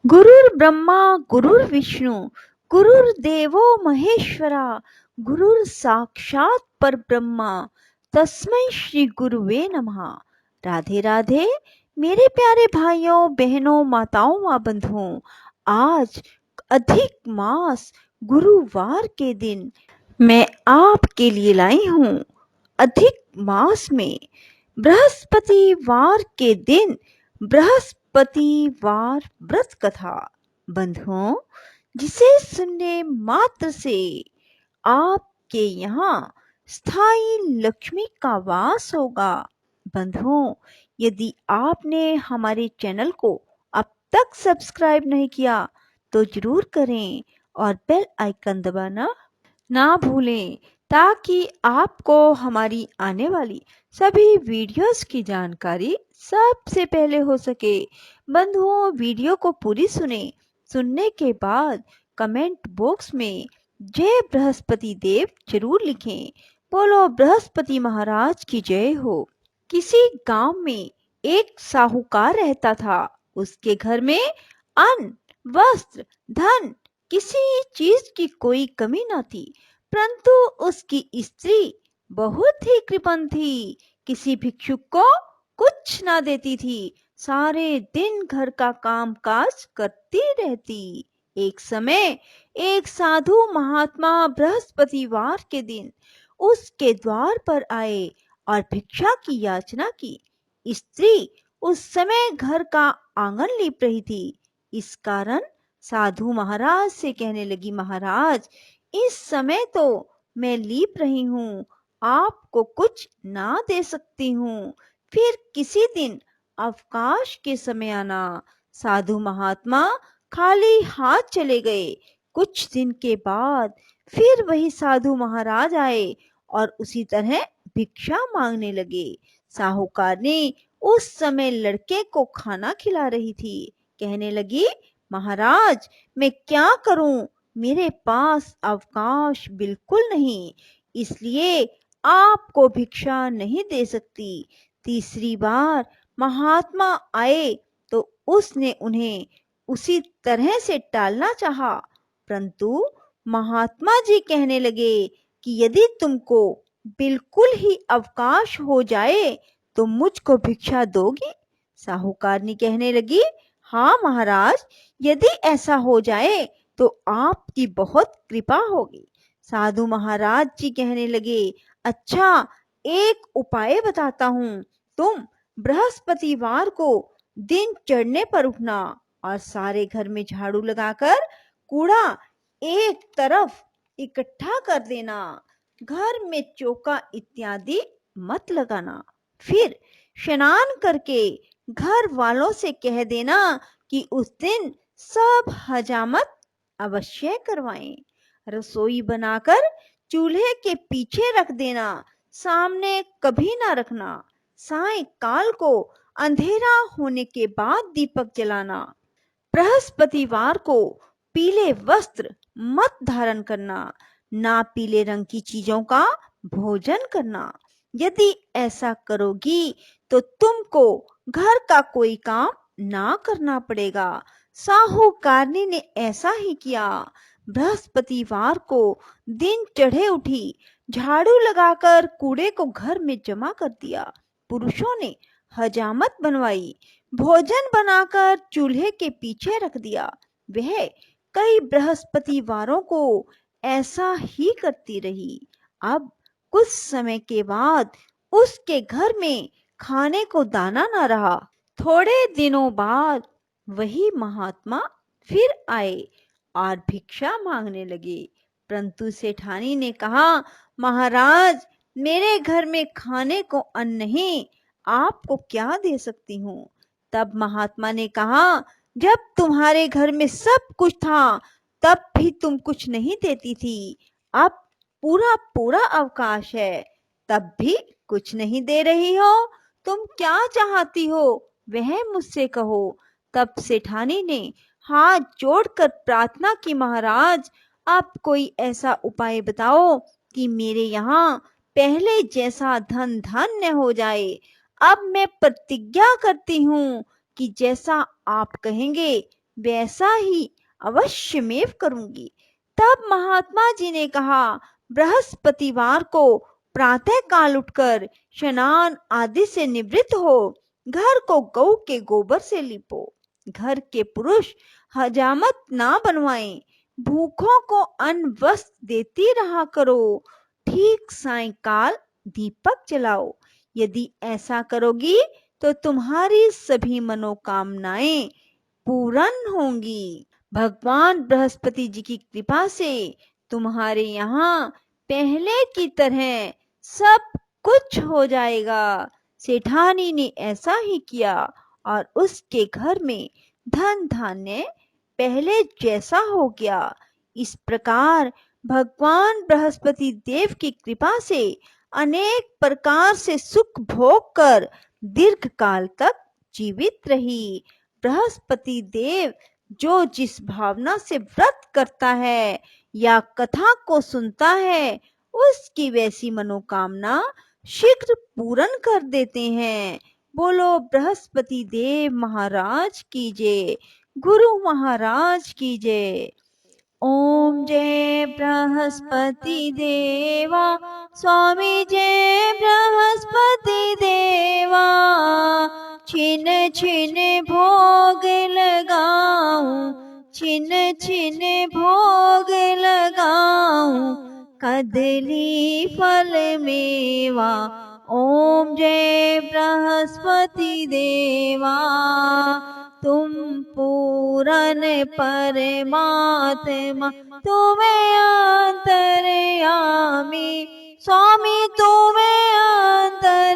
गुरुर्ब्रह्मा गुरुर्विष्णु गुरुर्देवो महेश्वरा गुरुर साक्षात परब्रह्मा तस्मै श्री गुरुवे नमः। राधे राधे मेरे प्यारे भाइयों बहनों माताओं व बंधुओं, आज अधिक मास गुरुवार के दिन मैं आपके लिए लाई हूँ। अधिक मास में बृहस्पतिवार के दिन बृहस्पतिवार व्रत कथा। बंधुओं, जिसे सुनने मात्र से आपके यहाँ स्थायी लक्ष्मी का वास होगा। बंधुओं, यदि आपने हमारे चैनल को अब तक सब्सक्राइब नहीं किया तो जरूर करें और बेल आइकन दबाना ना भूलें, ताकि आपको हमारी आने वाली सभी वीडियोस की जानकारी सबसे पहले हो सके। बंधुओं, वीडियो को पूरी सुने। सुनने के बाद कमेंट बॉक्स में जय बृहस्पति देव जरूर लिखें। बोलो बृहस्पति महाराज की जय हो। किसी गांव में एक साहूकार रहता था। उसके घर में अन्न, वस्त्र, धन, किसी चीज की कोई कमी न थी, परंतु उसकी स्त्री बहुत ही कृपण थी। किसी भिक्षुक को कुछ ना देती थी, सारे दिन घर का काम काज करती रहती। एक समय एक साधु महात्मा बृहस्पतिवार के दिन उसके द्वार पर आए और भिक्षा की याचना की। स्त्री उस समय घर का आंगन लीप रही थी। इस कारण साधु महाराज से कहने लगी, महाराज, इस समय तो मैं लीप रही हूँ, आपको कुछ ना दे सकती हूँ, फिर किसी दिन अवकाश के समय आना। साधु महात्मा खाली हाथ चले गए। कुछ दिन के बाद फिर वही साधु महाराज आए और उसी तरह भिक्षा मांगने लगे। साहूकार ने उस समय लड़के को खाना खिला रही थी। कहने लगी, महाराज, मैं क्या करूं, मेरे पास अवकाश बिल्कुल नहीं, इसलिए आपको भिक्षा नहीं दे सकती। तीसरी बार महात्मा आए तो उसने उन्हें उसी तरह से टालना चाहा, परंतु महात्मा जी कहने लगे कि यदि तुमको बिल्कुल ही अवकाश हो जाए तो मुझको भिक्षा दोगी। साहूकारनी कहने लगी, हाँ महाराज, यदि ऐसा हो जाए तो आपकी बहुत कृपा होगी। साधु महाराज जी कहने लगे, अच्छा, एक उपाय बताता हूँ। तुम बृहस्पतिवार को दिन चढ़ने पर उठना और सारे घर में झाड़ू लगाकर कूड़ा एक तरफ इकट्ठा कर देना। घर में चौका इत्यादि मत लगाना। फिर स्नान करके घर वालों से कह देना कि उस दिन सब हजामत अवश्य करवाएं। रसोई बनाकर चूल्हे के पीछे रख देना, सामने कभी ना रखना। सायंकाल को अंधेरा होने के बाद दीपक जलाना। बृहस्पतिवार को पीले वस्त्र मत धारण करना, ना पीले रंग की चीजों का भोजन करना। यदि ऐसा करोगी तो तुमको घर का कोई काम ना करना पड़ेगा। साहूकारनी ने ऐसा ही किया। बृहस्पतिवार को दिन चढ़े उठी, झाड़ू लगाकर कूड़े को घर में जमा कर दिया। पुरुषों ने हजामत बनवाई, भोजन बनाकर चूल्हे के पीछे रख दिया। वह कई बृहस्पतिवारों को ऐसा ही करती रही। अब कुछ समय के बाद उसके घर में खाने को दाना न रहा। थोड़े दिनों बाद वही महात्मा फिर आए और भिक्षा मांगने लगे, परंतु सेठानी ने कहा, महाराज, मेरे घर में खाने को अन्न नहीं, आपको क्या दे सकती हूँ। तब महात्मा ने कहा, जब तुम्हारे घर में सब कुछ था तब भी तुम कुछ नहीं देती थी, अब पूरा पूरा अवकाश है तब भी कुछ नहीं दे रही हो, तुम क्या चाहती हो वह मुझसे कहो। तब सेठानी ने हाथ जोड़कर प्रार्थना की, महाराज, आप कोई ऐसा उपाय बताओ कि मेरे यहाँ पहले जैसा धन धान्य हो जाए। अब मैं प्रतिज्ञा करती हूँ कि जैसा आप कहेंगे वैसा ही अवश्यमेव करूंगी। तब महात्मा जी ने कहा, बृहस्पतिवार को प्रातः काल उठकर स्नान आदि से निवृत्त हो घर को गौ के गोबर से लीपो। घर के पुरुष हजामत ना बनवाएं, भूखों को अन्न वस्त्र देती रहा करो। ठीक सायंकाल दीपक जलाओ। यदि ऐसा करोगी तो तुम्हारी सभी मनोकामनाएं पूर्ण होंगी। भगवान बृहस्पति जी की कृपा से तुम्हारे यहाँ पहले की तरह सब कुछ हो जाएगा। सेठानी ने ऐसा ही किया और उसके घर में धन धान्य पहले जैसा हो गया। इस प्रकार भगवान बृहस्पति देव की कृपा से अनेक प्रकार से सुख भोग कर दीर्घ काल तक जीवित रही। बृहस्पति देव जो जिस भावना से व्रत करता है या कथा को सुनता है, उसकी वैसी मनोकामना शीघ्र पूर्ण कर देते हैं। बोलो बृहस्पति देव महाराज की जय, गुरु महाराज की जय। ओम जय बृहस्पति देवा, स्वामी जय बृहस्पति देवा। छिन छिन भोग लगाऊं, छिन छिन भोग लगाऊं, कदली फल मेवा। ओम जय बृहस्पति देवा, तुम पूरन परमात्मा, तुम्हें अंतर्यामी, स्वामी तुम्हें अंतर्यामी।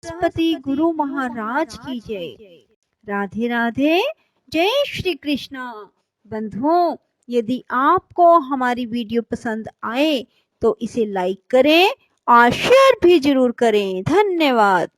सरस्वती गुरु महाराज की जय। राधे राधे, जय श्री कृष्णा। बंधुओं, यदि आपको हमारी वीडियो पसंद आए तो इसे लाइक करें और शेयर भी जरूर करें। धन्यवाद।